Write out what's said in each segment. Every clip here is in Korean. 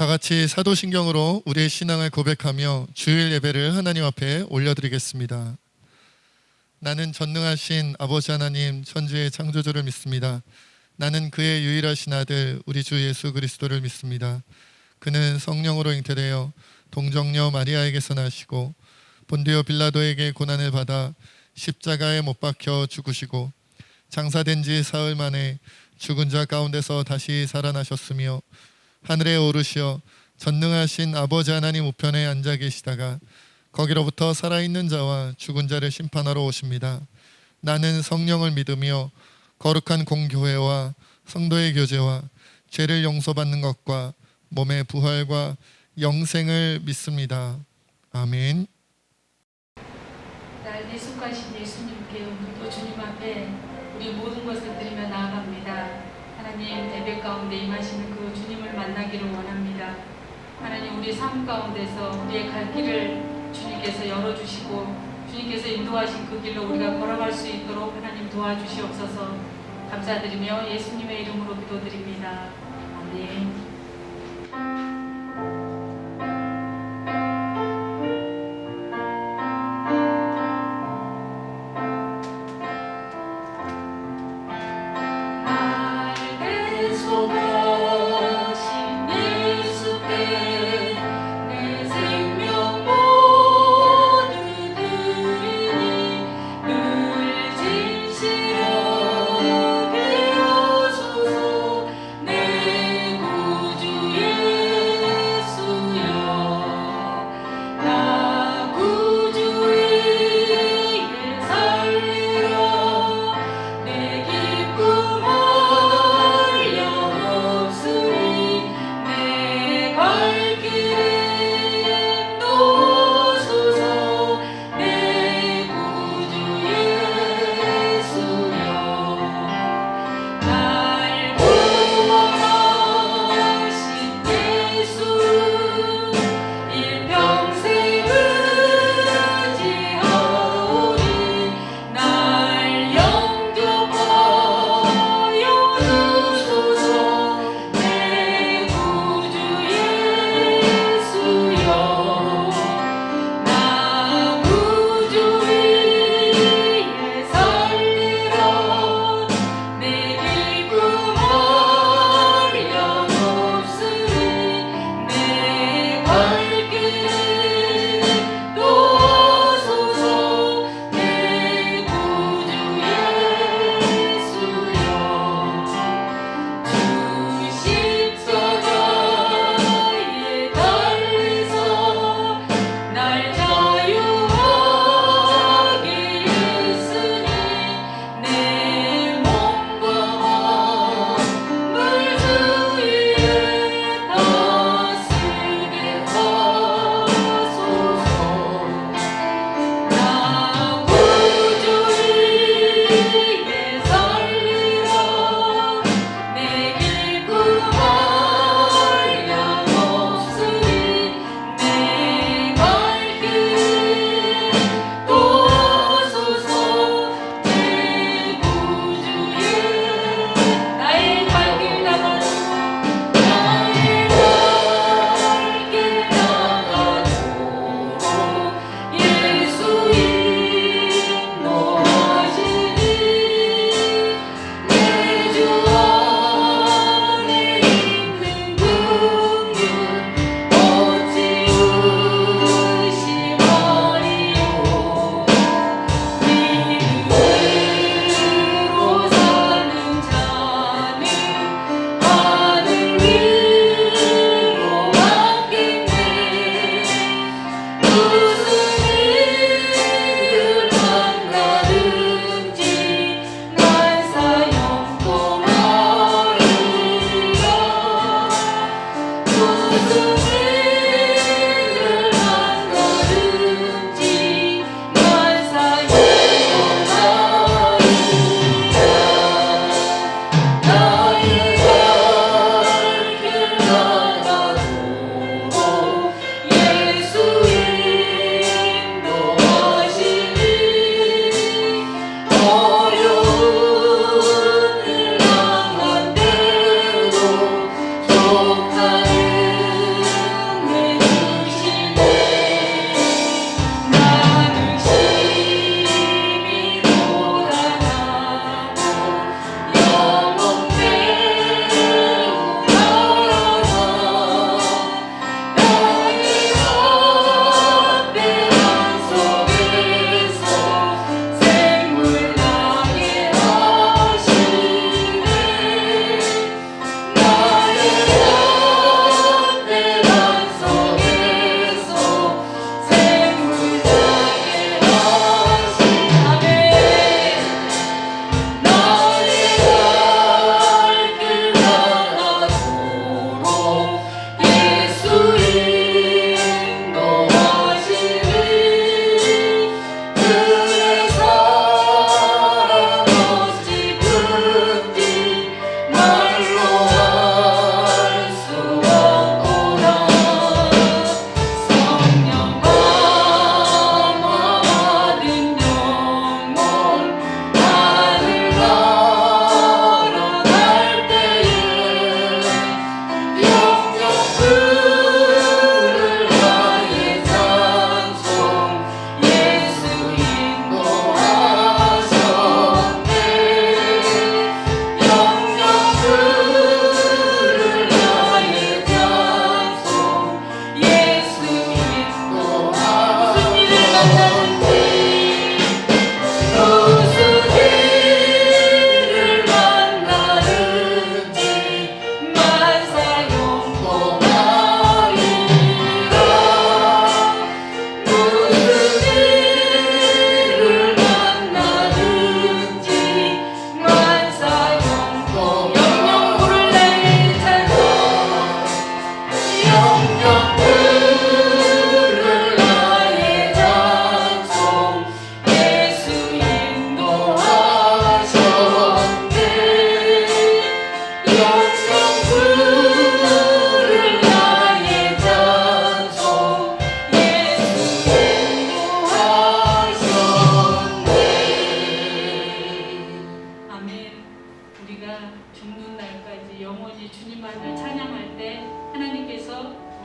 다 같이 사도신경으로 우리의 신앙을 고백하며 주일 예배를 하나님 앞에 올려드리겠습니다. 나는 전능하신 아버지 하나님 천지의 창조주를 믿습니다. 나는 그의 유일하신 아들 우리 주 예수 그리스도를 믿습니다. 그는 성령으로 잉태되어 동정녀 마리아에게서 나시고 본디오 빌라도에게 고난을 받아 십자가에 못 박혀 죽으시고 장사된 지 사흘 만에 죽은 자 가운데서 다시 살아나셨으며 하늘에 오르시어 전능하신 아버지 하나님 우편에 앉아 계시다가 거기로부터 살아있는 자와 죽은 자를 심판하러 오십니다. 나는 성령을 믿으며 거룩한 공교회와 성도의 교제와 죄를 용서받는 것과 몸의 부활과 영생을 믿습니다. 아멘. 날 예수가신 예수님께 오늘도 주님 앞에 우리 모든 것을 드리며 나아갑니다. 하나님 예배 가운데 임하시는 그 주님을 만나기를 원합니다. 하나님 우리 삶 가운데서 우리의 갈 길을 주님께서 열어주시고 주님께서 인도하신 그 길로 우리가 걸어갈 수 있도록 하나님 도와주시옵소서. 감사드리며 예수님의 이름으로 기도드립니다. 아멘.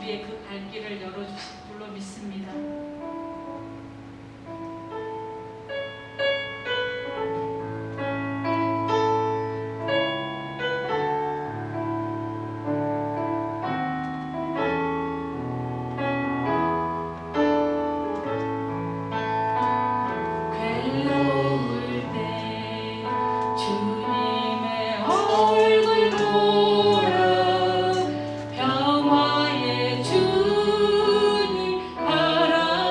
우리의 그 갈 길을 열어주실 줄로 믿습니다. 괴로울 때 주님의 얼굴 보라 평화의 주님 바라보라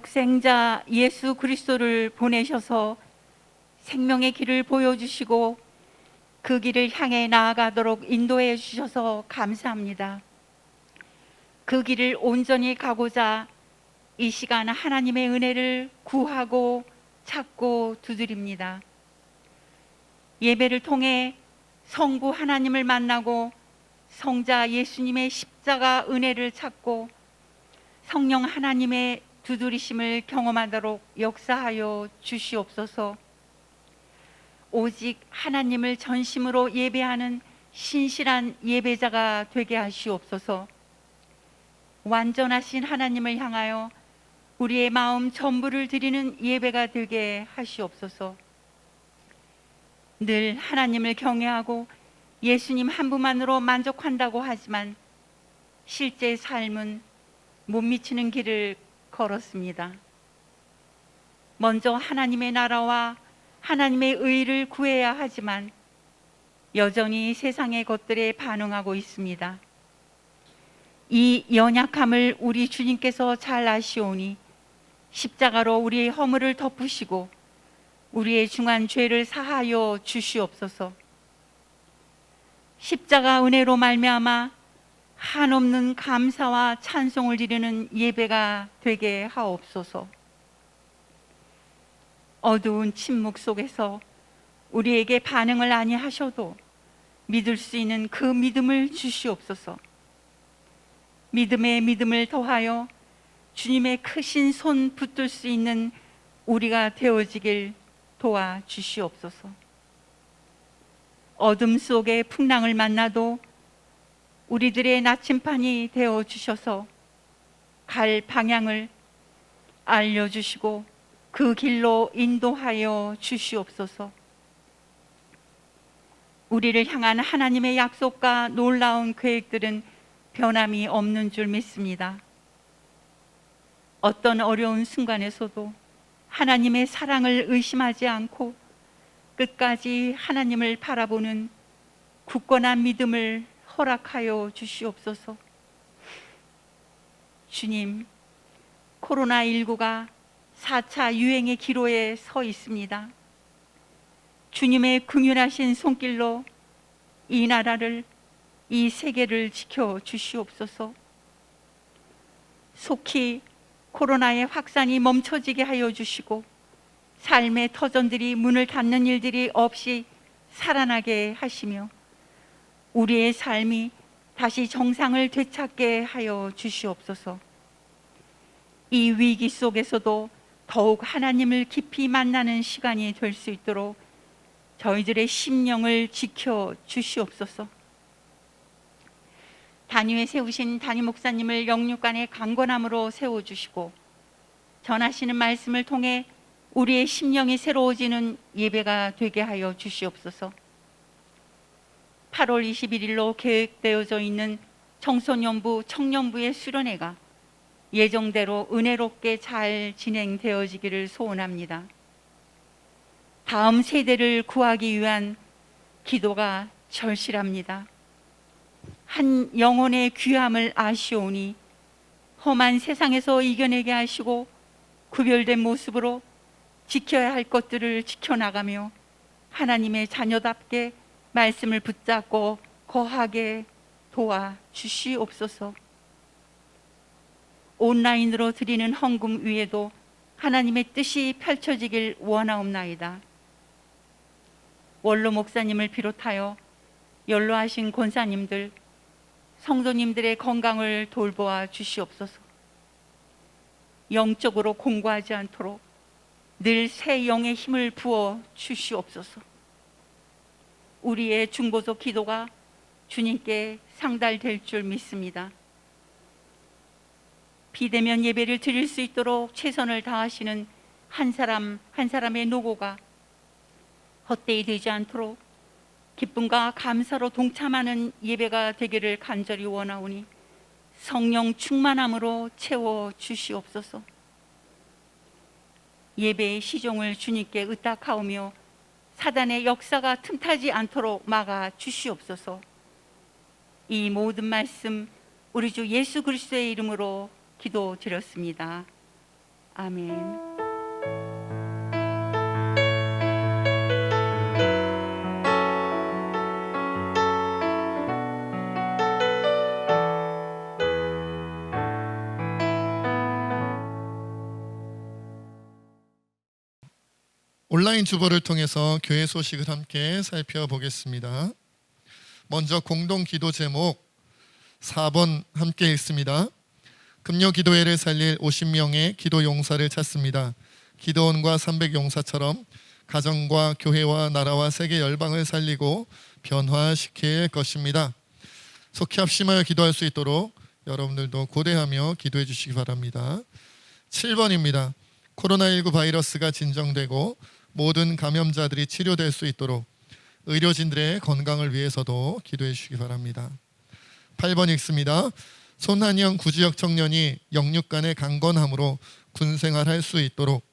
독생자 예수 그리스도를 보내셔서 생명의 길을 보여주시고 그 길을 향해 나아가도록 인도해 주셔서 감사합니다. 그 길을 온전히 가고자 이 시간 하나님의 은혜를 구하고 찾고 두드립니다. 예배를 통해 성부 하나님을 만나고 성자 예수님의 십자가 은혜를 찾고 성령 하나님의 두드리심을 경험하도록 역사하여 주시옵소서. 오직 하나님을 전심으로 예배하는 신실한 예배자가 되게 하시옵소서. 완전하신 하나님을 향하여 우리의 마음 전부를 드리는 예배가 되게 하시옵소서. 늘 하나님을 경외하고 예수님 한 분만으로 만족한다고 하지만 실제 삶은 못 미치는 길을 걸었습니다. 먼저 하나님의 나라와 하나님의 의를 구해야 하지만 여전히 세상의 것들에 반응하고 있습니다. 이 연약함을 우리 주님께서 잘 아시오니 십자가로 우리의 허물을 덮으시고 우리의 중한 죄를 사하여 주시옵소서. 십자가 은혜로 말미암아 한없는 감사와 찬송을 드리는 예배가 되게 하옵소서. 어두운 침묵 속에서 우리에게 반응을 아니하셔도 믿을 수 있는 그 믿음을 주시옵소서. 믿음에 믿음을 더하여 주님의 크신 손 붙들 수 있는 우리가 되어지길 도와주시옵소서. 어둠 속의 풍랑을 만나도 우리들의 나침판이 되어 주셔서 갈 방향을 알려주시고 그 길로 인도하여 주시옵소서. 우리를 향한 하나님의 약속과 놀라운 계획들은 변함이 없는 줄 믿습니다. 어떤 어려운 순간에서도 하나님의 사랑을 의심하지 않고 끝까지 하나님을 바라보는 굳건한 믿음을 허락하여 주시옵소서. 주님, 코로나19가 4차 유행의 기로에 서 있습니다. 주님의 긍휼하신 손길로 이 나라를, 이 세계를 지켜 주시옵소서. 속히 코로나의 확산이 멈춰지게 하여 주시고 삶의 터전들이 문을 닫는 일들이 없이 살아나게 하시며 우리의 삶이 다시 정상을 되찾게 하여 주시옵소서. 이 위기 속에서도 더욱 하나님을 깊이 만나는 시간이 될 수 있도록 저희들의 심령을 지켜 주시옵소서. 단위에 세우신 담임 목사님을 영육간의 강건함으로 세워주시고 전하시는 말씀을 통해 우리의 심령이 새로워지는 예배가 되게 하여 주시옵소서. 8월 21일로 계획되어져 있는 청소년부, 청년부의 수련회가 예정대로 은혜롭게 잘 진행되어지기를 소원합니다. 다음 세대를 구하기 위한 기도가 절실합니다. 한 영혼의 귀함을 아시오니 험한 세상에서 이겨내게 하시고 구별된 모습으로 지켜야 할 것들을 지켜나가며 하나님의 자녀답게 말씀을 붙잡고 거하게 도와주시옵소서. 온라인으로 드리는 헌금 위에도 하나님의 뜻이 펼쳐지길 원하옵나이다. 원로 목사님을 비롯하여 연로하신 권사님들, 성도님들의 건강을 돌보아 주시옵소서. 영적으로 공고하지 않도록 늘 새 영의 힘을 부어 주시옵소서. 우리의 중보소 기도가 주님께 상달될 줄 믿습니다. 비대면 예배를 드릴 수 있도록 최선을 다하시는 한 사람 한 사람의 노고가 헛되이 되지 않도록 기쁨과 감사로 동참하는 예배가 되기를 간절히 원하오니 성령 충만함으로 채워 주시옵소서. 예배의 시종을 주님께 의탁하오며 사단의 역사가 틈타지 않도록 막아 주시옵소서. 이 모든 말씀 우리 주 예수 그리스도의 이름으로 기도드렸습니다. 아멘. 온라인 주보를 통해서 교회 소식을 함께 살펴보겠습니다. 먼저 공동 기도 제목 4번 함께 읽습니다. 금요 기도회를 살릴 50명의 기도 용사를 찾습니다. 기도원과 300 용사처럼 가정과 교회와 나라와 세계 열방을 살리고 변화시킬 것입니다. 속히 합심하여 기도할 수 있도록 여러분들도 고대하며 기도해 주시기 바랍니다. 7번입니다. 코로나19 바이러스가 진정되고 모든 감염자들이 치료될 수 있도록 의료진들의 건강을 위해서도 기도해 주시기 바랍니다. 8번 읽습니다. 손한영 구지역 청년이 영육간의 강건함으로 군생활할 수 있도록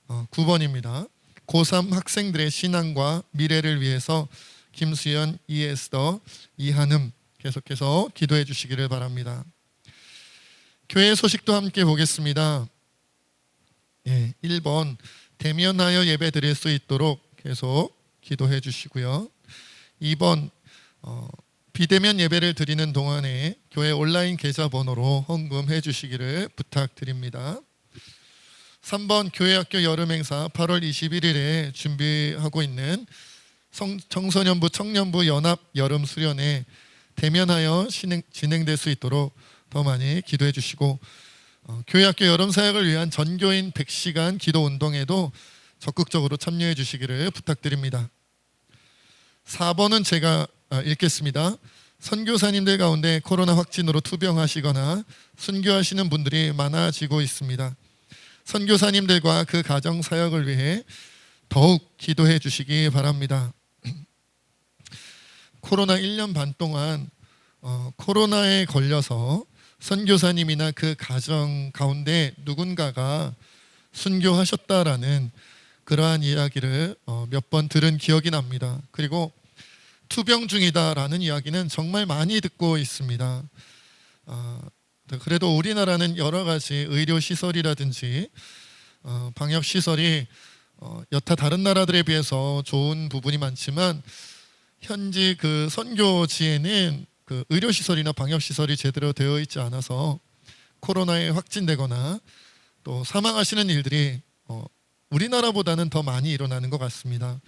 9번입니다. 고3 학생들의 신앙과 미래를 위해서 김수연, 이에스더, 이한음 계속해서 기도해 주시기를 바랍니다. 교회 소식도 함께 보겠습니다. 1번 대면하여 예배 드릴 수 있도록 계속 기도해 주시고요. 2번 비대면 예배를 드리는 동안에 교회 온라인 계좌번호로 헌금해 주시기를 부탁드립니다. 3번 교회학교 여름행사 8월 21일에 준비하고 있는 청소년부 청년부 연합 여름 수련회 대면하여 진행될 수 있도록 더 많이 기도해 주시고 교회학교 여름 사역을 위한 전교인 100시간 기도 운동에도 적극적으로 참여해 주시기를 부탁드립니다. 4번은 제가 읽겠습니다. 선교사님들 가운데 코로나 확진으로 투병하시거나 순교하시는 분들이 많아지고 있습니다. 선교사님들과 그 가정 사역을 위해 더욱 기도해 주시기 바랍니다. 코로나 1년 반 동안 코로나에 걸려서 선교사님이나 그 가정 가운데 누군가가 순교하셨다라는 그러한 이야기를 몇 번 들은 기억이 납니다. 그리고 투병 중이다라는 이야기는 정말 많이 듣고 있습니다. 그래도 우리나라는 여러 가지 의료시설이라든지 방역시설이 여타 다른 나라들에 비해서 좋은 부분이 많지만 현지 그 선교지에는 그 의료시설이나 방역시설이 제대로 되어 있지 않아서 코로나에 확진되거나 또 사망하시는 일들이 우리나라보다는 더 많이 일어나는 것 같습니다.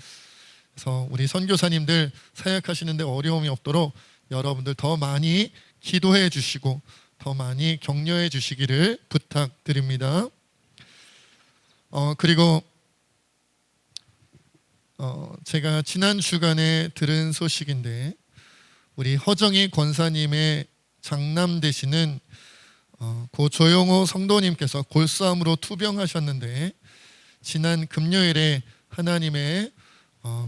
그래서 우리 선교사님들 사역하시는데 어려움이 없도록 여러분들 더 많이 기도해 주시고 더 많이 격려해 주시기를 부탁드립니다. 그리고 제가 지난 주간에 들은 소식인데 우리 허정희 권사님의 장남 되시는 고 조용호 성도님께서 골수암으로 투병하셨는데 지난 금요일에 하나님의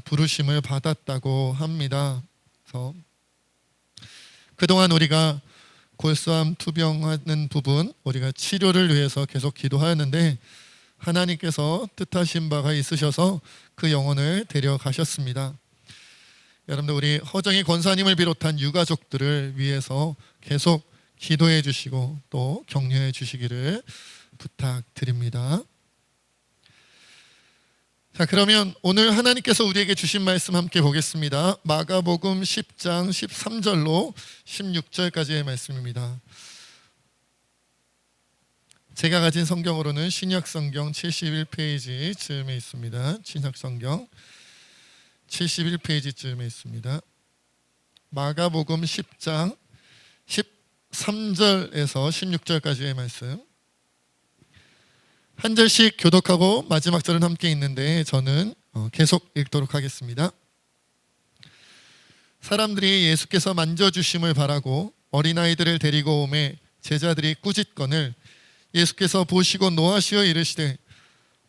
부르심을 받았다고 합니다. 그래서 그동안 우리가 골수암 투병하는 부분 우리가 치료를 위해서 계속 기도하였는데 하나님께서 뜻하신 바가 있으셔서 그 영혼을 데려가셨습니다. 여러분들 우리 허정희 권사님을 비롯한 유가족들을 위해서 계속 기도해 주시고 또 격려해 주시기를 부탁드립니다. 자, 그러면 오늘 하나님께서 우리에게 주신 말씀 함께 보겠습니다. 마가복음 10장 13절로 16절까지의 말씀입니다. 제가 가진 성경으로는 신약성경 71페이지쯤에 있습니다. 신약성경 71페이지쯤에 있습니다. 마가복음 10장 13절에서 16절까지의 말씀. 한 절씩 교독하고 마지막 절은 함께 있는데 저는 계속 읽도록 하겠습니다. 사람들이 예수께서 만져주심을 바라고 어린아이들을 데리고 오매 제자들이 꾸짖거늘 예수께서 보시고 노하시어 이르시되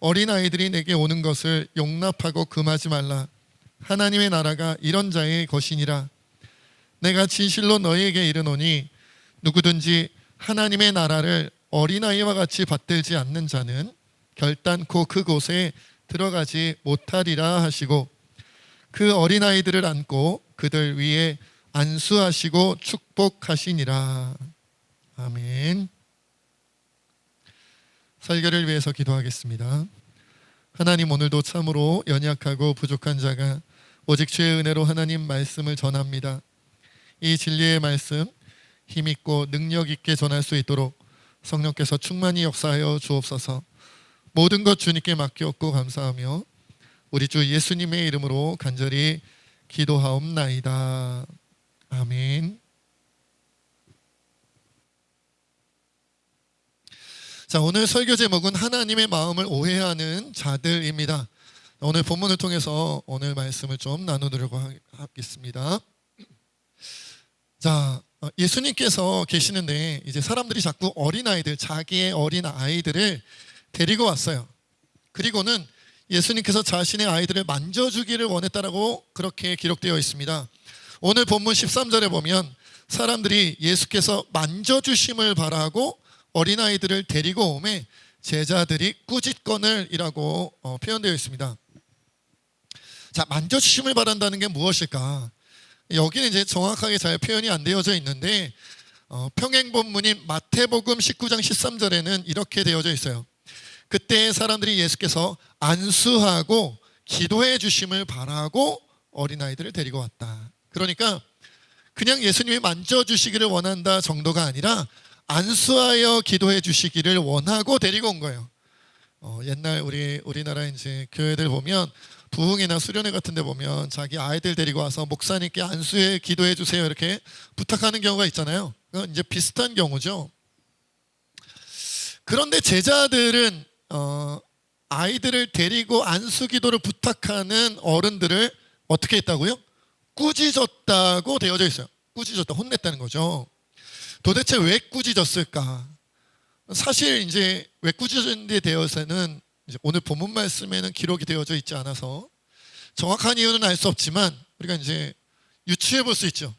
어린아이들이 내게 오는 것을 용납하고 금하지 말라. 하나님의 나라가 이런 자의 것이니라. 내가 진실로 너희에게 이르노니 누구든지 하나님의 나라를 어린아이와 같이 받들지 않는 자는 결단코 그곳에 들어가지 못하리라 하시고 그 어린아이들을 안고 그들 위에 안수하시고 축복하시니라. 아멘. 설교를 위해서 기도하겠습니다. 하나님, 오늘도 참으로 연약하고 부족한 자가 오직 주의 은혜로 하나님 말씀을 전합니다. 이 진리의 말씀 힘있고 능력 있게 전할 수 있도록 성령께서 충만히 역사하여 주옵소서. 모든 것 주님께 맡겼고 감사하며 우리 주 예수님의 이름으로 간절히 기도하옵나이다. 아멘. 자, 오늘 설교 제목은 하나님의 마음을 오해하는 자들입니다. 오늘 본문을 통해서 오늘 말씀을 좀 나누려고 하겠습니다. 자, 예수님께서 계시는데 이제 사람들이 자꾸 어린아이들, 자기의 어린 아이들을 데리고 왔어요. 그리고는 예수님께서 자신의 아이들을 만져주기를 원했다라고 그렇게 기록되어 있습니다. 오늘 본문 13절에 보면 사람들이 예수께서 만져주심을 바라고 어린아이들을 데리고 오매 제자들이 꾸짖거늘이라고 표현되어 있습니다. 자, 만져주심을 바란다는 게 무엇일까? 여기는 이제 정확하게 잘 표현이 안 되어져 있는데 평행본문인 마태복음 19장 13절에는 이렇게 되어져 있어요. 그때 사람들이 예수께서 안수하고 기도해 주심을 바라고 어린아이들을 데리고 왔다. 그러니까 그냥 예수님이 만져주시기를 원한다 정도가 아니라 안수하여 기도해 주시기를 원하고 데리고 온 거예요. 옛날 우리나라 이제 교회들 보면 부흥이나 수련회 같은 데 보면 자기 아이들 데리고 와서 목사님께 안수해 기도해 주세요 이렇게 부탁하는 경우가 있잖아요. 그건 이제 비슷한 경우죠. 그런데 제자들은 아이들을 데리고 안수 기도를 부탁하는 어른들을 어떻게 했다고요? 꾸짖었다고 되어져 있어요. 꾸짖었다, 혼냈다는 거죠. 도대체 왜 꾸짖었을까? 사실 이제 왜 꾸짖었는지에 대해서는 이제 오늘 본문 말씀에는 기록이 되어져 있지 않아서 정확한 이유는 알 수 없지만 우리가 이제 유추해 볼 수 있죠.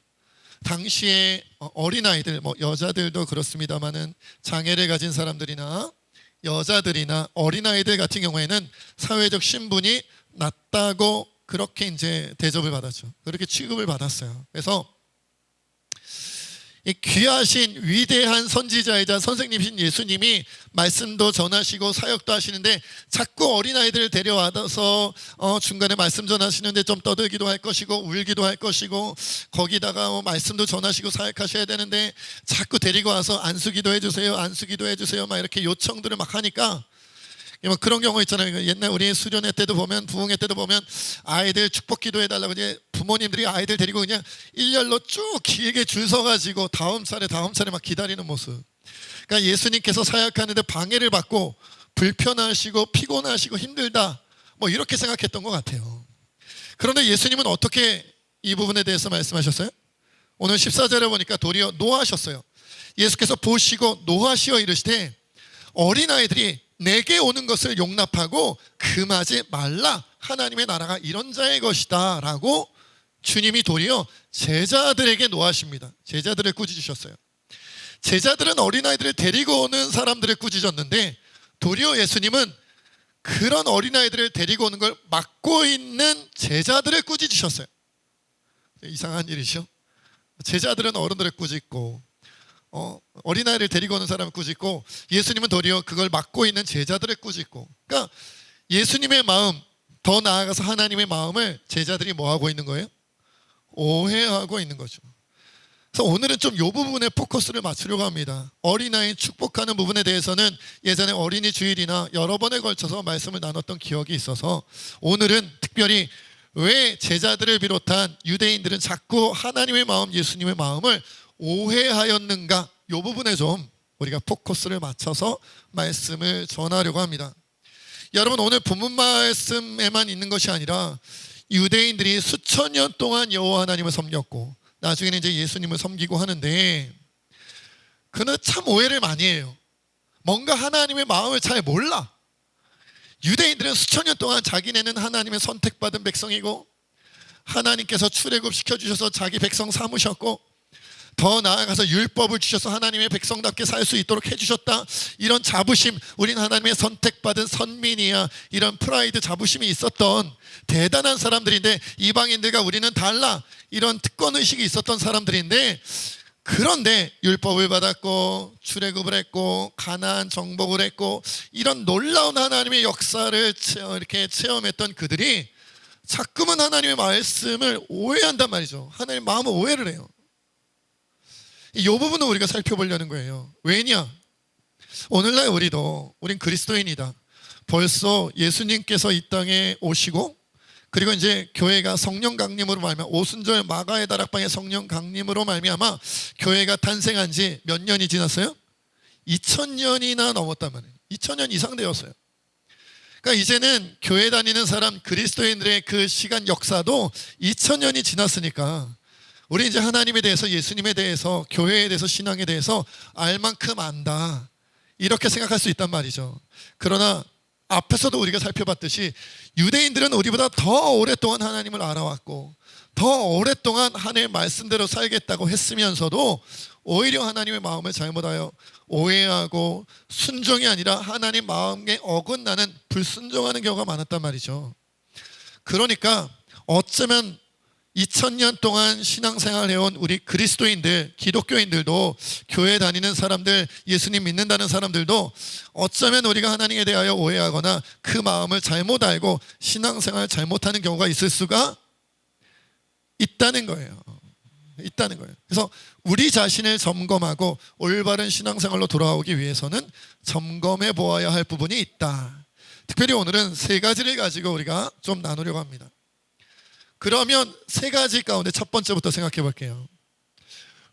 당시에 어린아이들, 여자들도 그렇습니다만은 장애를 가진 사람들이나 여자들이나 어린아이들 같은 경우에는 사회적 신분이 낮다고 그렇게 이제 대접을 받았죠. 그렇게 취급을 받았어요. 그래서 이 귀하신 위대한 선지자이자 선생님이신 예수님이 말씀도 전하시고 사역도 하시는데 자꾸 어린아이들을 데려와서 중간에 말씀 전하시는데 좀 떠들기도 할 것이고 울기도 할 것이고 거기다가 말씀도 전하시고 사역하셔야 되는데 자꾸 데리고 와서 안수기도 해주세요, 안수기도 해주세요 막 이렇게 요청들을 막 하니까 그런 경우 있잖아요. 옛날 우리 수련회 때도 보면 부흥회 때도 보면 아이들 축복 기도해달라고 이제 부모님들이 아이들 데리고 그냥 일렬로 쭉 길게 줄 서가지고 다음 차례 막 기다리는 모습. 그러니까 예수님께서 사역하는데 방해를 받고 불편하시고 피곤하시고 힘들다 이렇게 생각했던 것 같아요. 그런데 예수님은 어떻게 이 부분에 대해서 말씀하셨어요? 오늘 14절에 보니까 도리어 노하셨어요. 예수께서 보시고 노하시어 이르시되 어린아이들이 내게 오는 것을 용납하고 금하지 말라. 하나님의 나라가 이런 자의 것이다 라고 주님이 도리어 제자들에게 노하십니다. 제자들을 꾸짖으셨어요. 제자들은 어린아이들을 데리고 오는 사람들을 꾸짖었는데 도리어 예수님은 그런 어린아이들을 데리고 오는 걸 막고 있는 제자들을 꾸짖으셨어요. 이상한 일이죠. 제자들은 어른들을 꾸짖고 어린아이를 데리고 오는 사람을 꾸짖고 예수님은 도리어 그걸 막고 있는 제자들을 꾸짖고, 그러니까 예수님의 마음, 더 나아가서 하나님의 마음을 제자들이 뭐하고 있는 거예요? 오해하고 있는 거죠. 그래서 오늘은 좀 이 부분에 포커스를 맞추려고 합니다. 어린아이 축복하는 부분에 대해서는 예전에 어린이 주일이나 여러 번에 걸쳐서 말씀을 나눴던 기억이 있어서 오늘은 특별히 왜 제자들을 비롯한 유대인들은 자꾸 하나님의 마음, 예수님의 마음을 오해하였는가, 이 부분에 좀 우리가 포커스를 맞춰서 말씀을 전하려고 합니다. 여러분, 오늘 본문 말씀에만 있는 것이 아니라 유대인들이 수천 년 동안 여호와 하나님을 섬겼고 나중에는 이제 예수님을 섬기고 하는데 그는 참 오해를 많이 해요. 뭔가 하나님의 마음을 잘 몰라. 유대인들은 수천 년 동안 자기네는 하나님의 선택받은 백성이고 하나님께서 출애굽 시켜주셔서 자기 백성 삼으셨고 더 나아가서 율법을 주셔서 하나님의 백성답게 살 수 있도록 해주셨다, 이런 자부심, 우린 하나님의 선택받은 선민이야, 이런 프라이드, 자부심이 있었던 대단한 사람들인데 이방인들과 우리는 달라, 이런 특권의식이 있었던 사람들인데 그런데 율법을 받았고 출애굽을 했고 가나안 정복을 했고 이런 놀라운 하나님의 역사를 이렇게 체험했던 그들이 자꾸만 하나님의 말씀을 오해한단 말이죠. 하나님의 마음을 오해를 해요. 이 부분을 우리가 살펴보려는 거예요. 왜냐? 오늘날 우린 그리스도인이다. 벌써 예수님께서 이 땅에 오시고, 그리고 이제 교회가 성령 강림으로 말미암아 오순절 마가의 다락방의 성령 강림으로 말미암아 교회가 탄생한 지 몇 년이 지났어요? 2000년이나 넘었단 말이에요. 2000년 이상 되었어요. 그러니까 이제는 교회 다니는 사람 그리스도인들의 그 시간 역사도 2000년이 지났으니까 우리 이제 하나님에 대해서, 예수님에 대해서, 교회에 대해서, 신앙에 대해서 알 만큼 안다, 이렇게 생각할 수 있단 말이죠. 그러나 앞에서도 우리가 살펴봤듯이 유대인들은 우리보다 더 오랫동안 하나님을 알아왔고 더 오랫동안 하나님의 말씀대로 살겠다고 했으면서도 오히려 하나님의 마음을 잘못하여 오해하고 순종이 아니라 하나님 마음에 어긋나는 불순종하는 경우가 많았단 말이죠. 그러니까 어쩌면 2000년 동안 신앙생활을 해온 우리 그리스도인들, 기독교인들도, 교회 다니는 사람들, 예수님 믿는다는 사람들도 어쩌면 우리가 하나님에 대하여 오해하거나 그 마음을 잘못 알고 신앙생활을 잘못하는 경우가 있을 수가 있다는 거예요. 그래서 우리 자신을 점검하고 올바른 신앙생활로 돌아오기 위해서는 점검해 보아야 할 부분이 있다. 특별히 오늘은 세 가지를 가지고 우리가 좀 나누려고 합니다. 그러면 세 가지 가운데 첫 번째부터 생각해 볼게요.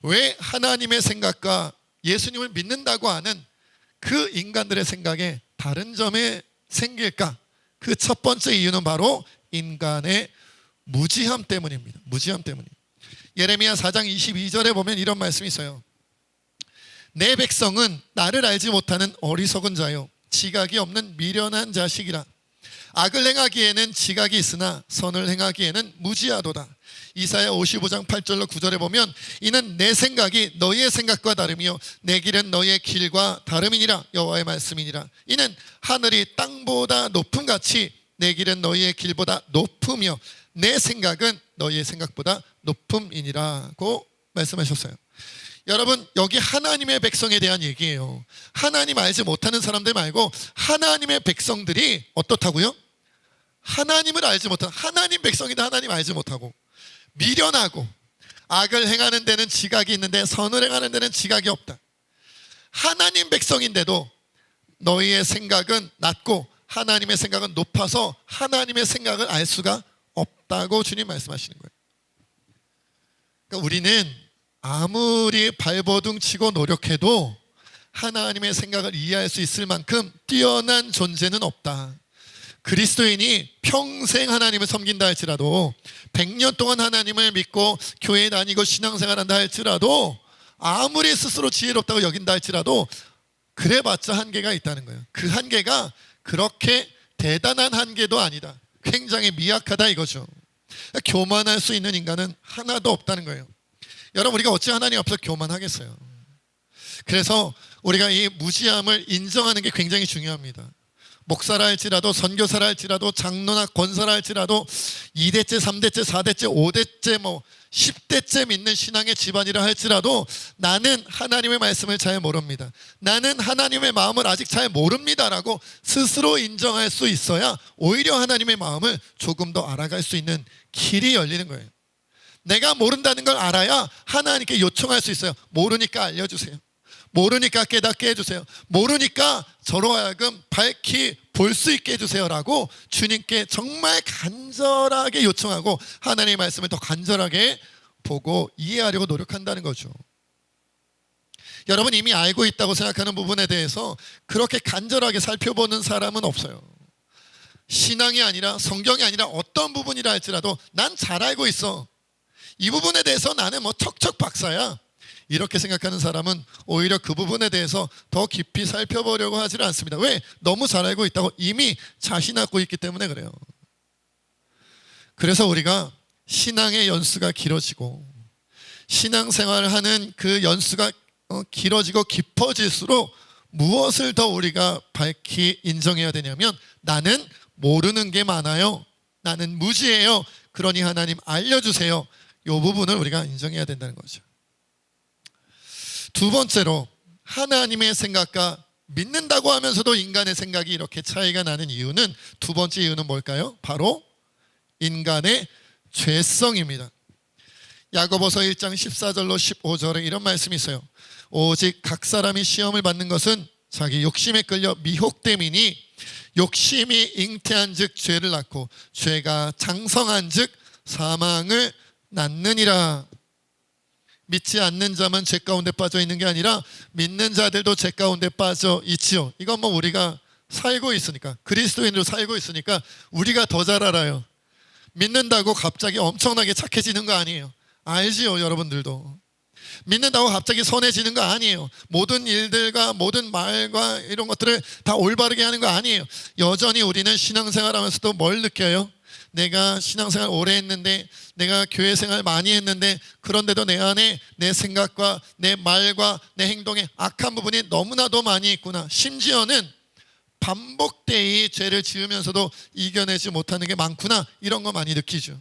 왜 하나님의 생각과 예수님을 믿는다고 하는 그 인간들의 생각에 다른 점이 생길까? 그 첫 번째 이유는 바로 인간의 무지함 때문입니다. 무지함 때문입니다. 예레미야 4장 22절에 보면 이런 말씀이 있어요. 내 백성은 나를 알지 못하는 어리석은 자요, 지각이 없는 미련한 자식이라. 악을 행하기에는 지각이 있으나 선을 행하기에는 무지하도다. 이사야 55장 8절로 9절에 보면 이는 내 생각이 너희의 생각과 다름이요 내 길은 너희의 길과 다름이니라. 여호와의 말씀이니라. 이는 하늘이 땅보다 높음 같이 내 길은 너희의 길보다 높으며 내 생각은 너희의 생각보다 높음이니라고 말씀하셨어요. 여러분, 여기 하나님의 백성에 대한 얘기예요. 하나님 알지 못하는 사람들 말고 하나님의 백성들이 어떻다고요? 하나님을 알지 못한, 하나님 백성인데 하나님 알지 못하고 미련하고 악을 행하는 데는 지각이 있는데 선을 행하는 데는 지각이 없다. 하나님 백성인데도 너희의 생각은 낮고 하나님의 생각은 높아서 하나님의 생각을 알 수가 없다고 주님 말씀하시는 거예요. 그러니까 우리는 아무리 발버둥 치고 노력해도 하나님의 생각을 이해할 수 있을 만큼 뛰어난 존재는 없다. 그리스도인이 평생 하나님을 섬긴다 할지라도, 100년 동안 하나님을 믿고 교회 다니고 신앙생활한다 할지라도, 아무리 스스로 지혜롭다고 여긴다 할지라도 그래봤자 한계가 있다는 거예요. 그 한계가 그렇게 대단한 한계도 아니다. 굉장히 미약하다 이거죠. 교만할 수 있는 인간은 하나도 없다는 거예요. 여러분, 우리가 어찌 하나님 앞에서 교만하겠어요? 그래서 우리가 이 무지함을 인정하는 게 굉장히 중요합니다. 목사라 할지라도, 선교사라 할지라도, 장로나 권사라 할지라도 2대째, 3대째, 4대째, 5대째, 10대째 믿는 신앙의 집안이라 할지라도 나는 하나님의 말씀을 잘 모릅니다, 나는 하나님의 마음을 아직 잘 모릅니다라고 스스로 인정할 수 있어야 오히려 하나님의 마음을 조금 더 알아갈 수 있는 길이 열리는 거예요. 내가 모른다는 걸 알아야 하나님께 요청할 수 있어요. 모르니까 알려주세요. 모르니까 깨닫게 해주세요. 모르니까 저로 하여금 밝히 볼 수 있게 해주세요라고 주님께 정말 간절하게 요청하고 하나님의 말씀을 더 간절하게 보고 이해하려고 노력한다는 거죠. 여러분, 이미 알고 있다고 생각하는 부분에 대해서 그렇게 간절하게 살펴보는 사람은 없어요. 신앙이 아니라, 성경이 아니라 어떤 부분이라 할지라도 난 잘 알고 있어, 이 부분에 대해서 나는 척척 박사야, 이렇게 생각하는 사람은 오히려 그 부분에 대해서 더 깊이 살펴보려고 하지 않습니다. 왜? 너무 잘 알고 있다고 이미 자신하고 있기 때문에 그래요. 그래서 우리가 신앙의 연수가 길어지고 신앙생활을 하는 그 연수가 길어지고 깊어질수록 무엇을 더 우리가 밝히 인정해야 되냐면, 나는 모르는 게 많아요, 나는 무지해요, 그러니 하나님 알려주세요, 이 부분을 우리가 인정해야 된다는 거죠. 두 번째로 하나님의 생각과 믿는다고 하면서도 인간의 생각이 이렇게 차이가 나는 이유는, 두 번째 이유는 뭘까요? 바로 인간의 죄성입니다. 야고보서 1장 14절로 15절에 이런 말씀이 있어요. 오직 각 사람이 시험을 받는 것은 자기 욕심에 끌려 미혹됨이니 욕심이 잉태한 즉 죄를 낳고 죄가 장성한 즉 사망을 낳느니라. 믿지 않는 자만 죄 가운데 빠져 있는 게 아니라 믿는 자들도 죄 가운데 빠져 있지요. 이건 뭐 우리가 살고 있으니까, 그리스도인으로 살고 있으니까 우리가 더 잘 알아요. 믿는다고 갑자기 엄청나게 착해지는 거 아니에요. 알지요, 여러분들도. 믿는다고 갑자기 선해지는 거 아니에요. 모든 일들과 모든 말과 이런 것들을 다 올바르게 하는 거 아니에요. 여전히 우리는 신앙생활하면서도 뭘 느껴요? 내가 신앙생활 오래 했는데, 내가 교회 생활 많이 했는데, 그런데도 내 안에 내 생각과 내 말과 내 행동에 악한 부분이 너무나도 많이 있구나. 심지어는 반복되이 죄를 지으면서도 이겨내지 못하는 게 많구나. 이런 거 많이 느끼죠.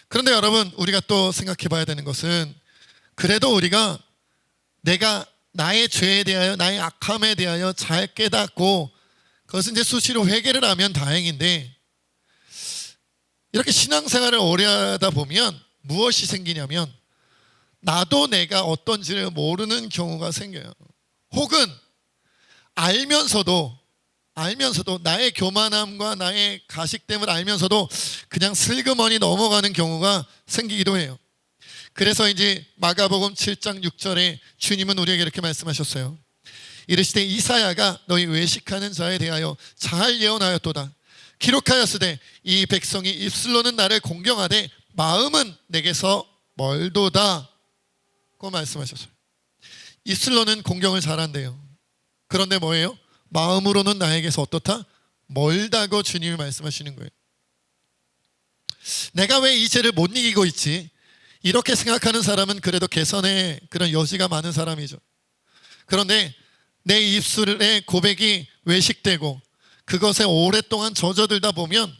그런데 여러분, 우리가 또 생각해 봐야 되는 것은, 그래도 우리가 내가 나의 죄에 대하여, 나의 악함에 대하여 잘 깨닫고 그것은 이제 수시로 회개를 하면 다행인데, 이렇게 신앙생활을 오래 하다 보면 무엇이 생기냐면, 나도 내가 어떤지를 모르는 경우가 생겨요. 혹은 알면서도 나의 교만함과 나의 가식됨을 알면서도 그냥 슬그머니 넘어가는 경우가 생기기도 해요. 그래서 이제 마가복음 7장 6절에 주님은 우리에게 이렇게 말씀하셨어요. 이르시되 이사야가 너희 외식하는 자에 대하여 잘 예언하였도다. 기록하였으되 이 백성이 입술로는 나를 공경하되 마음은 내게서 멀도다. 고 말씀하셨어요. 입술로는 공경을 잘한대요. 그런데 뭐예요? 마음으로는 나에게서 어떻다? 멀다고 주님이 말씀하시는 거예요. 내가 왜 이 죄를 못 이기고 있지? 이렇게 생각하는 사람은 그래도 개선의 그런 여지가 많은 사람이죠. 그런데 내 입술의 고백이 외식되고 그것에 오랫동안 젖어들다 보면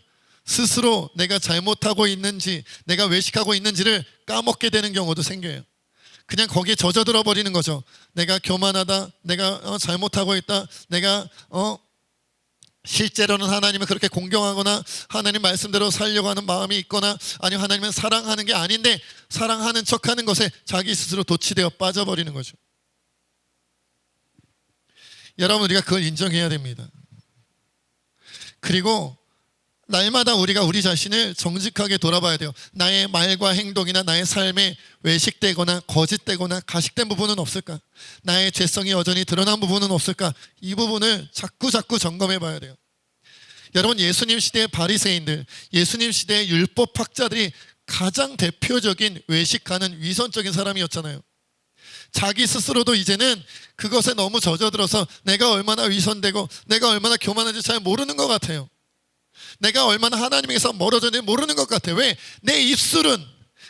스스로 내가 잘못하고 있는지, 내가 외식하고 있는지를 까먹게 되는 경우도 생겨요. 그냥 거기에 젖어들어 버리는 거죠. 내가 교만하다, 내가 잘못하고 있다, 내가 실제로는 하나님을 그렇게 공경하거나 하나님 말씀대로 살려고 하는 마음이 있거나, 아니면 하나님을 사랑하는 게 아닌데 사랑하는 척하는 것에 자기 스스로 도취되어 빠져버리는 거죠. 여러분, 우리가 그걸 인정해야 됩니다. 그리고 날마다 우리가 우리 자신을 정직하게 돌아봐야 돼요. 나의 말과 행동이나 나의 삶에 외식되거나 거짓되거나 가식된 부분은 없을까? 나의 죄성이 여전히 드러난 부분은 없을까? 이 부분을 자꾸 점검해 봐야 돼요. 여러분, 예수님 시대의 바리새인들, 예수님 시대의 율법학자들이 가장 대표적인 외식하는 위선적인 사람이었잖아요. 자기 스스로도 이제는 그것에 너무 젖어들어서 내가 얼마나 위선되고 내가 얼마나 교만한지 잘 모르는 것 같아요. 내가 얼마나 하나님에게서 멀어졌는지 모르는 것 같아요. 왜? 내 입술은,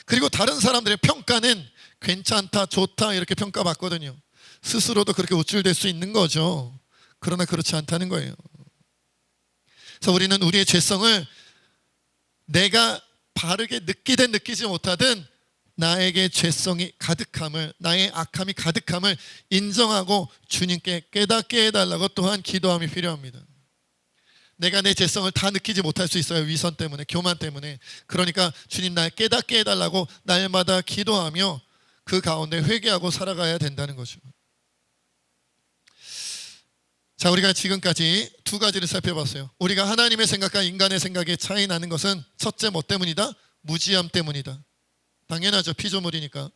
그리고 다른 사람들의 평가는 괜찮다, 좋다 이렇게 평가받거든요. 스스로도 그렇게 우쭐댈 수 있는 거죠. 그러나 그렇지 않다는 거예요. 그래서 우리는 우리의 죄성을 내가 바르게 느끼든 느끼지 못하든 나에게 죄성이 가득함을, 나의 악함이 가득함을 인정하고 주님께 깨닫게 해달라고 또한 기도함이 필요합니다. 내가 내 죄성을 다 느끼지 못할 수 있어요. 위선 때문에, 교만 때문에. 그러니까 주님, 날 깨닫게 해달라고 날마다 기도하며 그 가운데 회개하고 살아가야 된다는 거죠. 자, 우리가 지금까지 두 가지를 살펴봤어요. 우리가 하나님의 생각과 인간의 생각에 차이 나는 것은 첫째 뭐 때문이다? 무지함 때문이다. 당연하죠. 피조물이니까.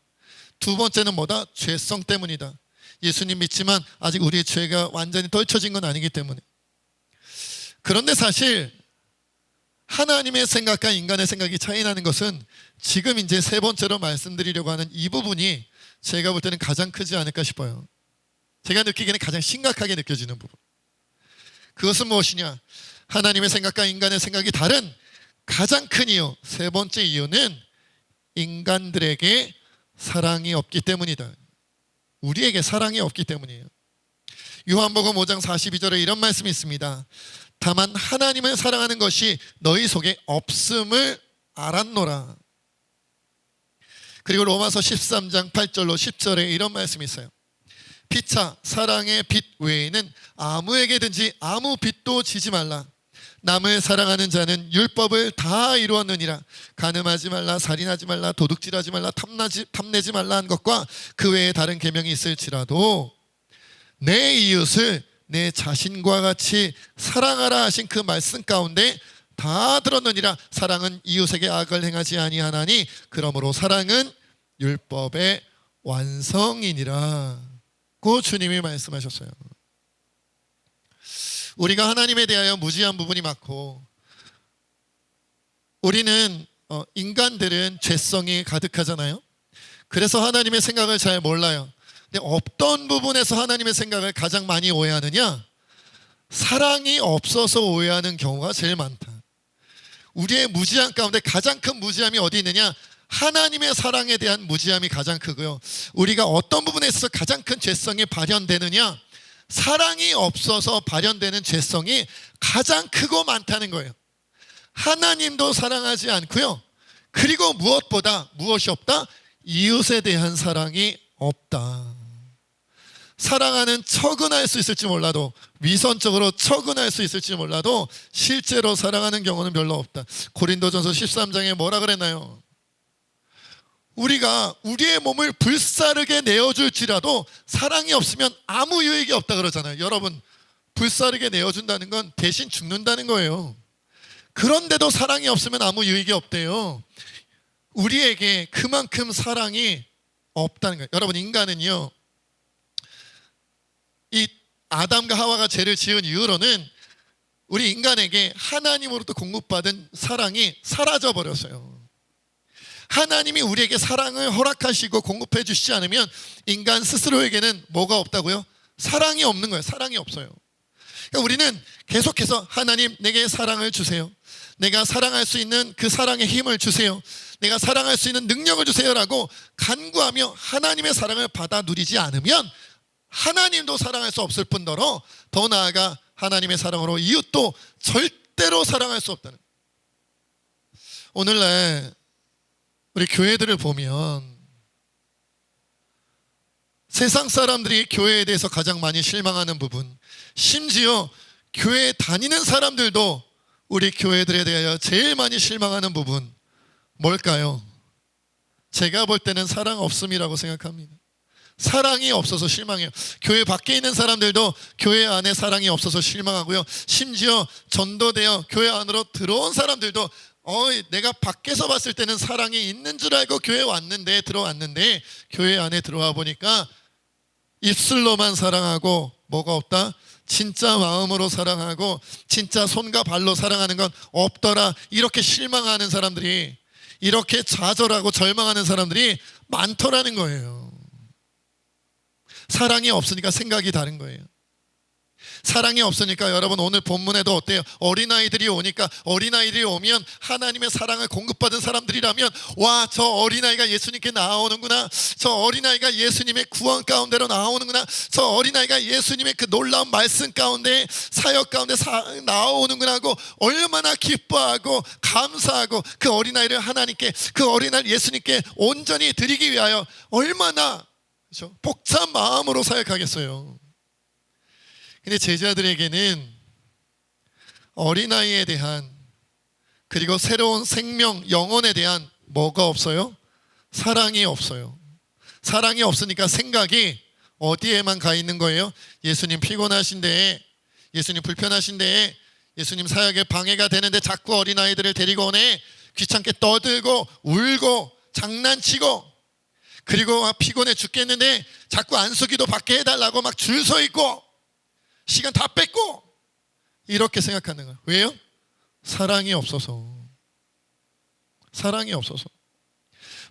두 번째는 뭐다? 죄성 때문이다. 예수님 믿지만 아직 우리의 죄가 완전히 떨쳐진 건 아니기 때문에. 그런데 사실 하나님의 생각과 인간의 생각이 차이 나는 것은 지금 이제 세 번째로 말씀드리려고 하는 이 부분이 제가 볼 때는 가장 크지 않을까 싶어요. 제가 느끼기에는 가장 심각하게 느껴지는 부분. 그것은 무엇이냐? 하나님의 생각과 인간의 생각이 다른 가장 큰 이유, 세 번째 이유는 인간들에게 사랑이 없기 때문이다. 우리에게 사랑이 없기 때문이에요. 요한복음 5장 42절에 이런 말씀이 있습니다. 다만 하나님을 사랑하는 것이 너희 속에 없음을 알았노라. 그리고 로마서 13장 8절로 10절에 이런 말씀이 있어요. 피차 사랑의 빚 외에는 아무에게든지 아무 빚도 지지 말라. 남을 사랑하는 자는 율법을 다 이루었느니라. 간음하지 말라, 살인하지 말라, 도둑질하지 말라, 탐내지 말라 한 것과 그 외에 다른 계명이 있을지라도 내 이웃을 내 자신과 같이 사랑하라 하신 그 말씀 가운데 다 들었느니라. 사랑은 이웃에게 악을 행하지 아니하나니 그러므로 사랑은 율법의 완성이니라. 고 주님이 말씀하셨어요. 우리가 하나님에 대하여 무지한 부분이 많고, 우리는 인간들은 죄성이 가득하잖아요. 그래서 하나님의 생각을 잘 몰라요. 근데 어떤 부분에서 하나님의 생각을 가장 많이 오해하느냐? 사랑이 없어서 오해하는 경우가 제일 많다. 우리의 무지함 가운데 가장 큰 무지함이 어디 있느냐? 하나님의 사랑에 대한 무지함이 가장 크고요. 우리가 어떤 부분에 있어서 가장 큰 죄성이 발현되느냐? 사랑이 없어서 발현되는 죄성이 가장 크고 많다는 거예요. 하나님도 사랑하지 않고요. 그리고 무엇보다 무엇이 없다? 이웃에 대한 사랑이 없다. 사랑하는 척은 할 수 있을지 몰라도, 위선적으로 척은 할 수 있을지 몰라도 실제로 사랑하는 경우는 별로 없다. 고린도전서 13장에 뭐라 그랬나요? 우리가 우리의 몸을 불사르게 내어줄지라도 사랑이 없으면 아무 유익이 없다 그러잖아요. 여러분, 불사르게 내어준다는 건 대신 죽는다는 거예요. 그런데도 사랑이 없으면 아무 유익이 없대요. 우리에게 그만큼 사랑이 없다는 거예요. 여러분, 인간은요, 이 아담과 하와가 죄를 지은 이후로는 우리 인간에게 하나님으로부터 공급받은 사랑이 사라져 버렸어요. 하나님이 우리에게 사랑을 허락하시고 공급해 주시지 않으면 인간 스스로에게는 뭐가 없다고요? 사랑이 없는 거예요. 사랑이 없어요. 그러니까 우리는 계속해서 하나님, 내게 사랑을 주세요. 내가 사랑할 수 있는 그 사랑의 힘을 주세요. 내가 사랑할 수 있는 능력을 주세요라고 간구하며 하나님의 사랑을 받아 누리지 않으면 하나님도 사랑할 수 없을 뿐더러 더 나아가 하나님의 사랑으로 이웃도 절대로 사랑할 수 없다는. 오늘날 우리 교회들을 보면 세상 사람들이 교회에 대해서 가장 많이 실망하는 부분, 심지어 교회에 다니는 사람들도 우리 교회들에 대하여 제일 많이 실망하는 부분 뭘까요? 제가 볼 때는 사랑 없음이라고 생각합니다. 사랑이 없어서 실망해요. 교회 밖에 있는 사람들도 교회 안에 사랑이 없어서 실망하고요. 심지어 전도되어 교회 안으로 들어온 사람들도 내가 밖에서 봤을 때는 사랑이 있는 줄 알고 교회에 왔는데, 들어왔는데 교회 안에 들어와 보니까 입술로만 사랑하고 뭐가 없다? 진짜 마음으로 사랑하고 진짜 손과 발로 사랑하는 건 없더라. 이렇게 실망하는 사람들이, 이렇게 좌절하고 절망하는 사람들이 많더라는 거예요. 사랑이 없으니까 생각이 다른 거예요. 사랑이 없으니까 여러분, 오늘 본문에도 어때요? 어린아이들이 오니까, 어린아이들이 오면 하나님의 사랑을 공급받은 사람들이라면, 와, 저 어린아이가 예수님께 나오는구나, 저 어린아이가 예수님의 구원 가운데로 나오는구나, 저 어린아이가 예수님의 그 놀라운 말씀 가운데, 사역 가운데 나오는구나 하고 얼마나 기뻐하고 감사하고 그 어린아이를 하나님께, 그 어린아이를 예수님께 온전히 드리기 위하여 얼마나, 그렇죠? 복잡한 마음으로 사역하겠어요. 근데 제자들에게는 어린아이에 대한, 그리고 새로운 생명, 영혼에 대한 뭐가 없어요? 사랑이 없어요. 사랑이 없으니까 생각이 어디에만 가 있는 거예요? 예수님 피곤하신데, 예수님 불편하신데, 예수님 사역에 방해가 되는데 자꾸 어린아이들을 데리고 오네. 귀찮게 떠들고 울고 장난치고, 그리고 막 피곤해 죽겠는데 자꾸 안수기도 받게 해달라고 막 줄 서 있고 시간 다 뺏고, 이렇게 생각하는 거예요. 왜요? 사랑이 없어서. 사랑이 없어서.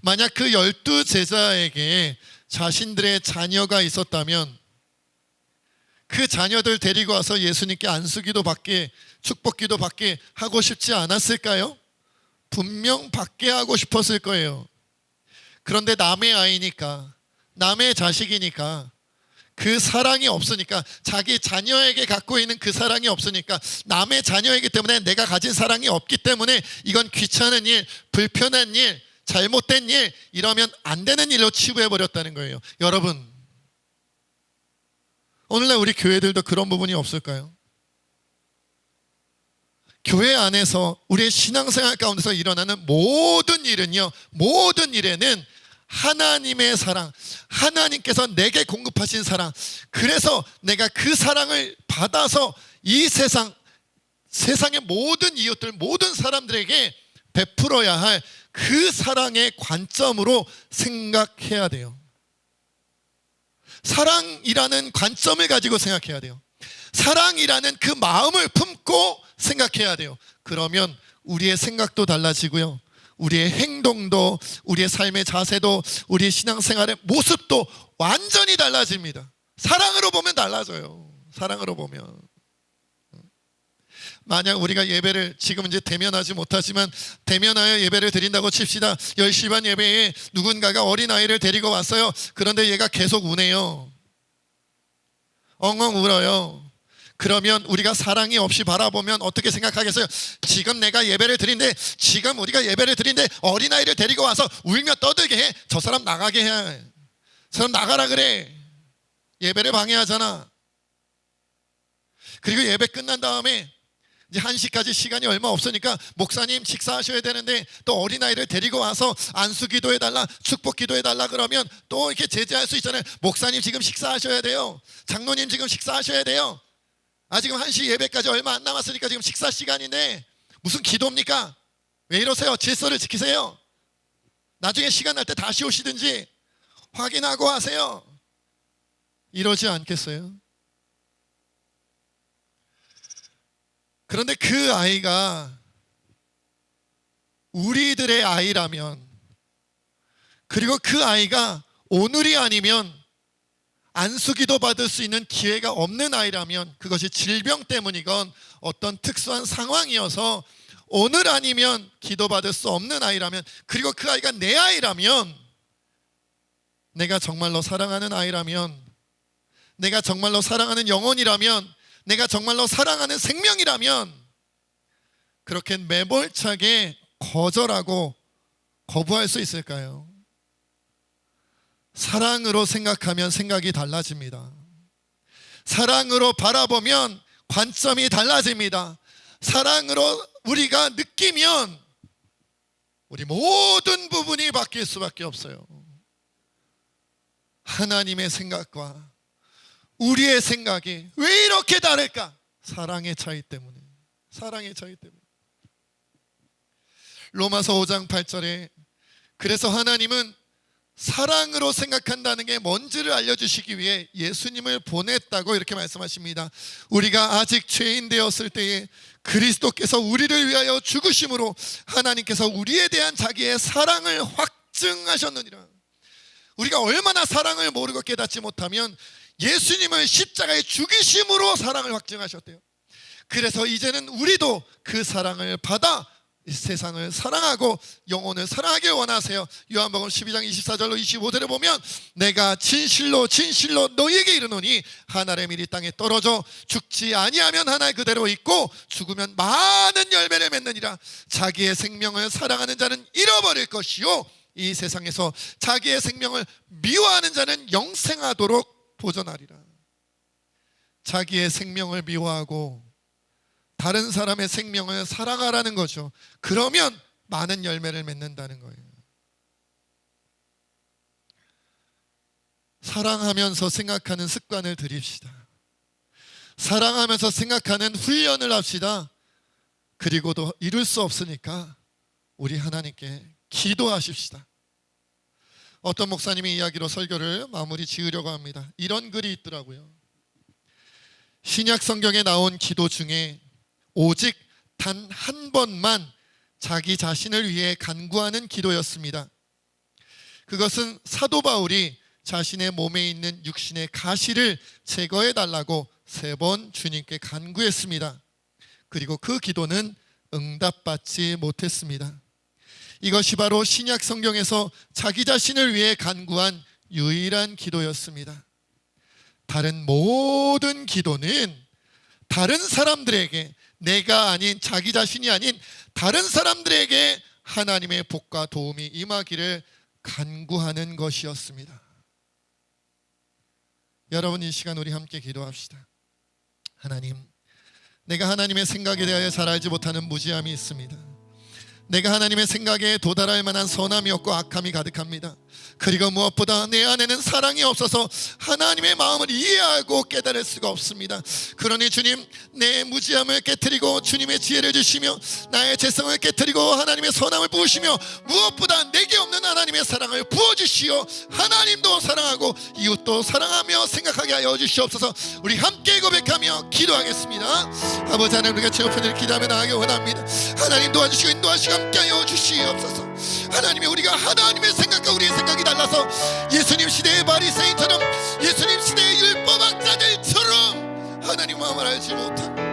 만약 그 12 제자에게 자신들의 자녀가 있었다면 그 자녀들 데리고 와서 예수님께 안수기도 받게, 축복기도 받게 하고 싶지 않았을까요? 분명 받게 하고 싶었을 거예요. 그런데 남의 아이니까, 남의 자식이니까, 그 사랑이 없으니까, 자기 자녀에게 갖고 있는 그 사랑이 없으니까, 남의 자녀이기 때문에 내가 가진 사랑이 없기 때문에 이건 귀찮은 일, 불편한 일, 잘못된 일, 이러면 안 되는 일로 치부해버렸다는 거예요. 여러분, 오늘날 우리 교회들도 그런 부분이 없을까요? 교회 안에서 우리의 신앙생활 가운데서 일어나는 모든 일은요, 모든 일에는 하나님의 사랑, 하나님께서 내게 공급하신 사랑, 그래서 내가 그 사랑을 받아서 이 세상의 모든 이웃들, 모든 사람들에게 베풀어야 할 그 사랑의 관점으로 생각해야 돼요. 사랑이라는 관점을 가지고 생각해야 돼요. 사랑이라는 그 마음을 품고 생각해야 돼요. 그러면 우리의 생각도 달라지고요, 우리의 행동도, 우리의 삶의 자세도, 우리의 신앙생활의 모습도 완전히 달라집니다. 사랑으로 보면 달라져요. 사랑으로 보면. 만약 우리가 예배를 지금 이제 대면하지 못하지만 대면하여 예배를 드린다고 칩시다. 10시 반 예배에 누군가가 어린아이를 데리고 왔어요. 그런데 얘가 계속 우네요. 엉엉 울어요. 그러면 우리가 사랑이 없이 바라보면 어떻게 생각하겠어요? 지금 내가 예배를 드린데, 지금 우리가 예배를 드린데 어린아이를 데리고 와서 울며 떠들게 해. 저 사람 나가게 해. 저 사람 나가라 그래. 예배를 방해하잖아. 그리고 예배 끝난 다음에 이제 1시까지 시간이 얼마 없으니까 목사님 식사하셔야 되는데 또 어린아이를 데리고 와서 안수 기도해달라, 축복 기도해달라 그러면 또 이렇게 제재할 수 있잖아요. 목사님 지금 식사하셔야 돼요. 장로님 지금 식사하셔야 돼요. 지금 1시 예배까지 얼마 안 남았으니까 지금 식사 시간인데 무슨 기도입니까? 왜 이러세요? 질서를 지키세요. 나중에 시간 날 때 다시 오시든지 확인하고 하세요. 이러지 않겠어요? 그런데 그 아이가 우리들의 아이라면, 그리고 그 아이가 오늘이 아니면 안수기도 받을 수 있는 기회가 없는 아이라면, 그것이 질병 때문이건 어떤 특수한 상황이어서 오늘 아니면 기도받을 수 없는 아이라면, 그리고 그 아이가 내 아이라면, 내가 정말로 사랑하는 아이라면, 내가 정말로 사랑하는 영혼이라면, 내가 정말로 사랑하는 생명이라면 그렇게 매몰차게 거절하고 거부할 수 있을까요? 사랑으로 생각하면 생각이 달라집니다. 사랑으로 바라보면 관점이 달라집니다. 사랑으로 우리가 느끼면 우리 모든 부분이 바뀔 수밖에 없어요. 하나님의 생각과 우리의 생각이 왜 이렇게 다를까? 사랑의 차이 때문에. 사랑의 차이 때문에. 로마서 5장 8절에 그래서 하나님은 사랑으로 생각한다는 게 뭔지를 알려주시기 위해 예수님을 보냈다고 이렇게 말씀하십니다. 우리가 아직 죄인 되었을 때에 그리스도께서 우리를 위하여 죽으심으로 하나님께서 우리에 대한 자기의 사랑을 확증하셨느니라. 우리가 얼마나 사랑을 모르고 깨닫지 못하면 예수님을 십자가에 죽이심으로 사랑을 확증하셨대요. 그래서 이제는 우리도 그 사랑을 받아 이 세상을 사랑하고 영혼을 사랑하길 원하세요. 요한복음 12장 24절로 25절에 보면 내가 진실로 진실로 너희에게 이르노니 하나의 밀이 땅에 떨어져 죽지 아니하면 하나 그대로 있고 죽으면 많은 열매를 맺느니라. 자기의 생명을 사랑하는 자는 잃어버릴 것이요 이 세상에서 자기의 생명을 미워하는 자는 영생하도록 보존하리라. 자기의 생명을 미워하고 다른 사람의 생명을 사랑하라는 거죠. 그러면 많은 열매를 맺는다는 거예요. 사랑하면서 생각하는 습관을 들입시다. 사랑하면서 생각하는 훈련을 합시다. 그리고도 이룰 수 없으니까 우리 하나님께 기도하십시다. 어떤 목사님이 이야기로 설교를 마무리 지으려고 합니다. 이런 글이 있더라고요. 신약 성경에 나온 기도 중에 오직 단 한 번만 자기 자신을 위해 간구하는 기도였습니다. 그것은 사도 바울이 자신의 몸에 있는 육신의 가시를 제거해 달라고 3번 주님께 간구했습니다. 그리고 그 기도는 응답받지 못했습니다. 이것이 바로 신약 성경에서 자기 자신을 위해 간구한 유일한 기도였습니다. 다른 모든 기도는 다른 사람들에게, 내가 아닌 자기 자신이 아닌 다른 사람들에게 하나님의 복과 도움이 임하기를 간구하는 것이었습니다. 여러분, 이 시간 우리 함께 기도합시다. 하나님, 내가 하나님의 생각에 대하여 잘 알지 못하는 무지함이 있습니다. 내가 하나님의 생각에 도달할 만한 선함이 없고 악함이 가득합니다. 그리고 무엇보다 내 안에는 사랑이 없어서 하나님의 마음을 이해하고 깨달을 수가 없습니다. 그러니 주님, 내 무지함을 깨트리고 주님의 지혜를 주시며 나의 죄성을 깨트리고 하나님의 선함을 부으시며 무엇보다 내게 없는 하나님의 사랑을 부어주시오. 하나님도 사랑하고 이웃도 사랑하며 생각하게 하여 주시옵소서. 우리 함께 고백하며 기도하겠습니다. 아버지 하나님, 우리가 제 우편을 기도하며 나가기 원합니다. 하나님 도와주시고 인도하시고 함께하여 주시옵소서. 하나님이 우리가 하나님의 생각과 우리의 생각이 달라서 예수님 시대의 바리새인처럼 예수님 시대의 율법학자들처럼 하나님 마음을 알지 못한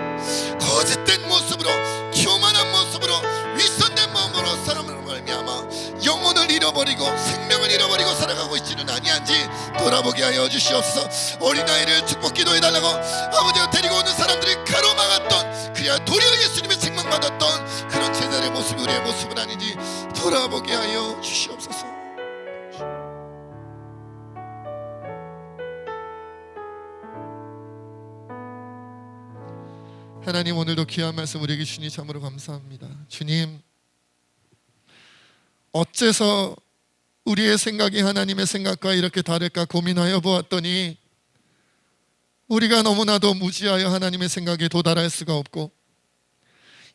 거짓된 모습으로, 교만한 모습으로, 윗선된 마음으로 사람을 말미암아 영혼을 잃어버리고 생명을 잃어버리고 살아가고 있지는 아니한지 돌아보게 하여 주시옵소서. 어린아이를 축복 기도해달라고 아버지가 데리고 오는 사람들이 가로막았던, 그래야 도리어 예수님의 책망받았던 그런 제자의 모습이 우리의 모습은 아닌지 돌아보게 하여 주시옵소서. 하나님, 오늘도 귀한 말씀 우리에게 주니 참으로 감사합니다. 주님, 어째서 우리의 생각이 하나님의 생각과 이렇게 다를까 고민하여 보았더니 우리가 너무나도 무지하여 하나님의 생각에 도달할 수가 없고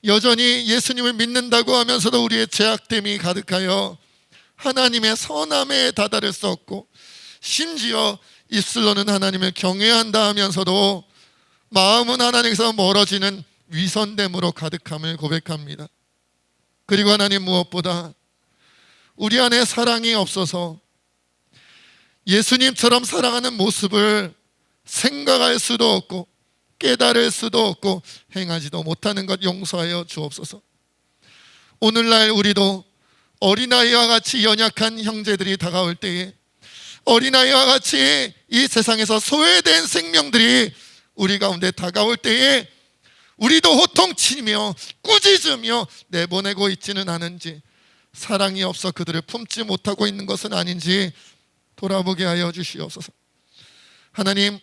여전히 예수님을 믿는다고 하면서도 우리의 죄악됨이 가득하여 하나님의 선함에 다다를 수 없고 심지어 입술로는 하나님을 경외한다 하면서도 마음은 하나님께서 멀어지는 위선됨으로 가득함을 고백합니다. 그리고 하나님, 무엇보다 우리 안에 사랑이 없어서 예수님처럼 사랑하는 모습을 생각할 수도 없고 깨달을 수도 없고 행하지도 못하는 것 용서하여 주옵소서. 오늘날 우리도 어린아이와 같이 연약한 형제들이 다가올 때에, 어린아이와 같이 이 세상에서 소외된 생명들이 우리 가운데 다가올 때에 우리도 호통치며 꾸짖으며 내보내고 있지는 않은지, 사랑이 없어 그들을 품지 못하고 있는 것은 아닌지 돌아보게 하여 주시옵소서. 하나님,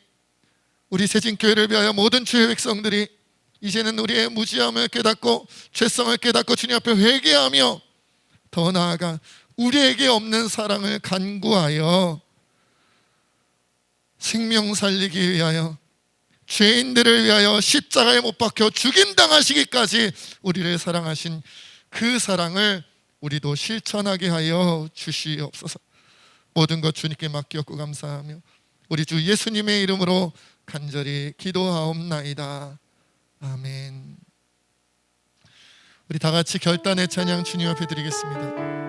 우리 새진교회를 위하여 모든 주의 백성들이 이제는 우리의 무지함을 깨닫고 죄성을 깨닫고 주님 앞에 회개하며 더 나아가 우리에게 없는 사랑을 간구하여 생명 살리기 위하여, 죄인들을 위하여 십자가에 못 박혀 죽임당하시기까지 우리를 사랑하신 그 사랑을 우리도 실천하게 하여 주시옵소서. 모든 것 주님께 맡겼고 감사하며 우리 주 예수님의 이름으로 간절히 기도하옵나이다. 아멘. 우리 다 같이 결단의 찬양 주님 앞에 드리겠습니다.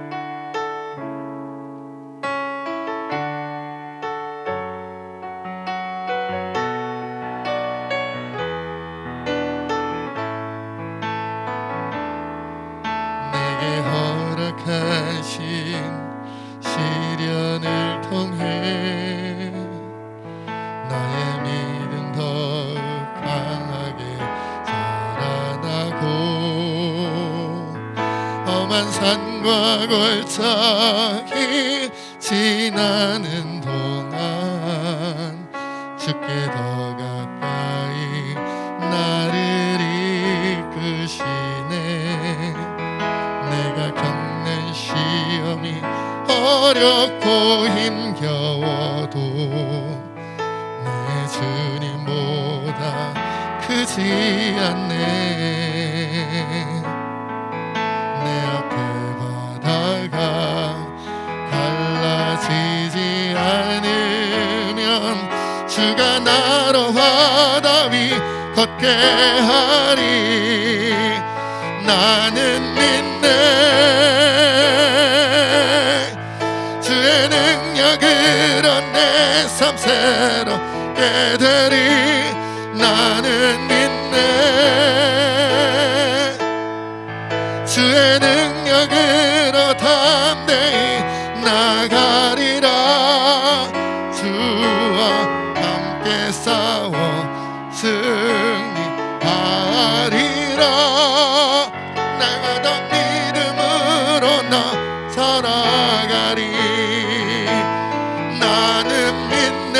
하신 시련을 통해 나의 믿음 더욱 강하게 자라나고 험한 산과 골짜기 지나는 동안 주께 더 가까이 나를 이끄시네. 내가 겪는 시험이 어렵고 힘겨워도 내 주님보다 크지 않네. 내 앞에 바다가 갈라지지 않으면 주가 나로 바다 위 걷게 하리. 나는 믿네. 주의 능력으로 내 삶 새롭게 되리. 나는 믿네. 주의 능력으로 담대히 나가리라. 주와 함께 싸워 승리하리라. 내가 더 믿음으로 살아가리. 나는 믿네.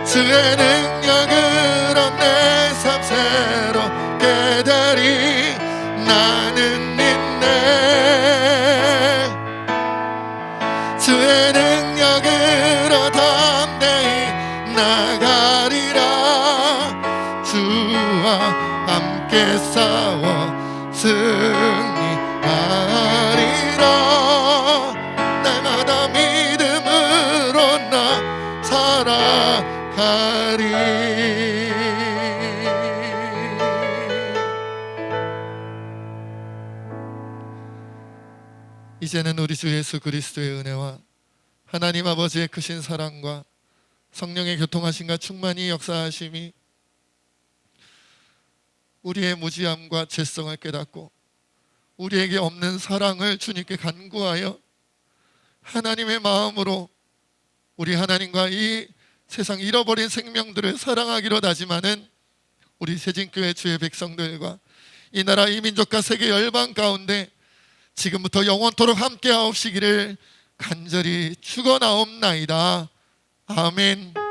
주의 능력으로 내 삶 새롭게 되리. 나는 믿네. 주의 능력으로 담대히 나가리라. 주와 함께 싸워 승리하리라. 날마다 믿음으로 나 살아가리. 이제는 우리 주 예수 그리스도의 은혜와 하나님 아버지의 크신 사랑과 성령의 교통하심과 충만히 역사하심이 우리의 무지함과 죄성을 깨닫고 우리에게 없는 사랑을 주님께 간구하여 하나님의 마음으로 우리 하나님과 이 세상 잃어버린 생명들을 사랑하기로 다짐하는 우리 세진교회 주의 백성들과 이 나라 이 민족과 세계 열방 가운데 지금부터 영원토록 함께 하옵시기를 간절히 축원하옵나이다. 아멘.